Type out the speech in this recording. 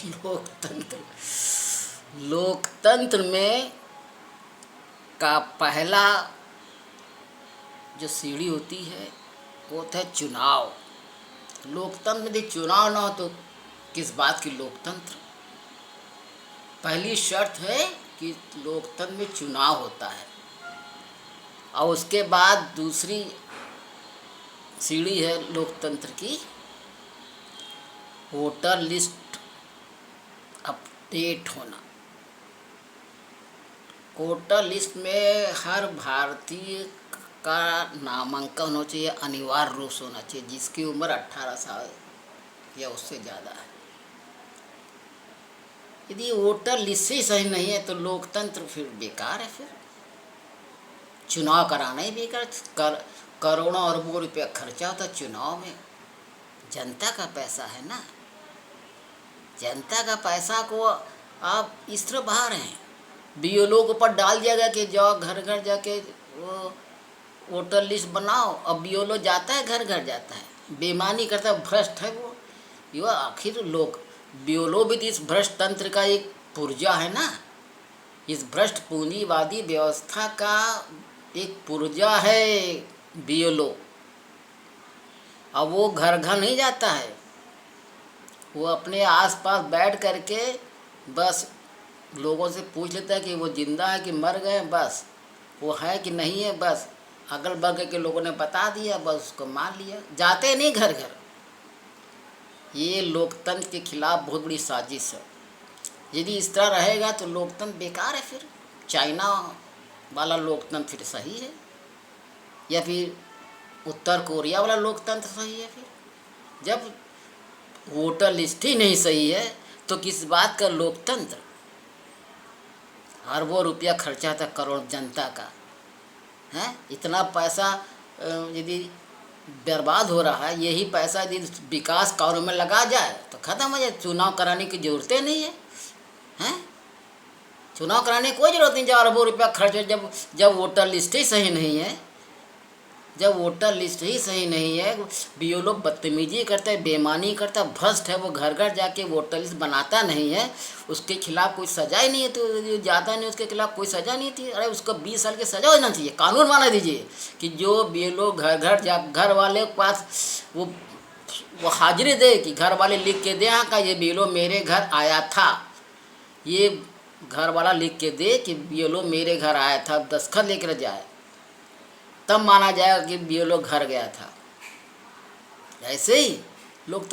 लोकतंत्र लोकतंत्र में का पहला जो सीढ़ी होती है वो होता है चुनाव। लोकतंत्र में यदि चुनाव ना हो तो किस बात की लोकतंत्र। पहली शर्त है कि लोकतंत्र में चुनाव होता है, और उसके बाद दूसरी सीढ़ी है लोकतंत्र की वोटर लिस्ट अपडेट होना। वोटर लिस्ट में हर भारतीय का नामांकन होना चाहिए, अनिवार्य रूप से होना चाहिए, जिसकी उम्र 18 साल या उससे ज़्यादा है। यदि वोटर लिस्ट ही सही नहीं है तो लोकतंत्र फिर बेकार है। फिर चुनाव कराना ही बेकार। करोड़ों अरबों रुपया खर्चा होता है चुनाव में। जनता का पैसा है ना, जनता का पैसा को आप इस तरह बहा रहे हैं। बीएलओ के ऊपर डाल दिया गया कि जाओ घर घर जाके वो वोटर लिस्ट बनाओ। अब बीएलओ जाता है, घर घर जाता है, बेईमानी करता है, भ्रष्ट है वो। ये आखिर लोग बीएलओ भी तो इस भ्रष्ट तंत्र का एक पुर्जा है ना। इस भ्रष्ट पूंजीवादी व्यवस्था का एक पुर्जा है बीएलओ। अब वो घर घर नहीं जाता है, वो अपने आसपास बैठ करके बस लोगों से पूछ लेता है कि वो जिंदा है कि मर गए, बस वो है कि नहीं है, बस अगल बगल के लोगों ने बता दिया, बस उसको मान लिया। जाते नहीं घर घर। ये लोकतंत्र के खिलाफ बहुत बड़ी साजिश है। यदि इस तरह रहेगा तो लोकतंत्र बेकार है। फिर चाइना वाला लोकतंत्र फिर सही है, या फिर उत्तर कोरिया वाला लोकतंत्र सही है। फिर जब वोटर लिस्ट ही नहीं सही है तो किस बात का लोकतंत्र। अरबों रुपया खर्चा था करोड़ जनता का है। इतना पैसा यदि बर्बाद हो रहा है, यही पैसा यदि विकास कार्यों में लगा जाए तो ख़त्म हो जाए। चुनाव कराने की ज़रूरत नहीं है, हैं? चुनाव कराने की कोई ज़रूरत नहीं। जब अरबों रुपया खर्च हो, जब वोटर लिस्ट ही सही नहीं है, जब वोटर लिस्ट ही सही नहीं है, बीएलओ बदतमीजी करता है, बेईमानी करता है, भ्रष्ट है, वो घर घर जाके वोटर लिस्ट बनाता नहीं है, उसके खिलाफ कोई सजा ही नहीं है। तो जो जाता नहीं उसके खिलाफ कोई सजा नहीं थी। अरे उसको 20 साल की सजा होना चाहिए, कानून बना दीजिए कि जो बीएलओ घर घर जा घर वाले के पास वो हाजिरी दे कि घर वाले लिख के दे हाँ का ये बीएलओ मेरे घर आया था। ये घर वाला लिख के दे कि बीएलओ मेरे घर आया था, दस्तखत लेकर जाए, तब माना जाएगा कि बीएलओ घर गया था। ऐसे ही लोग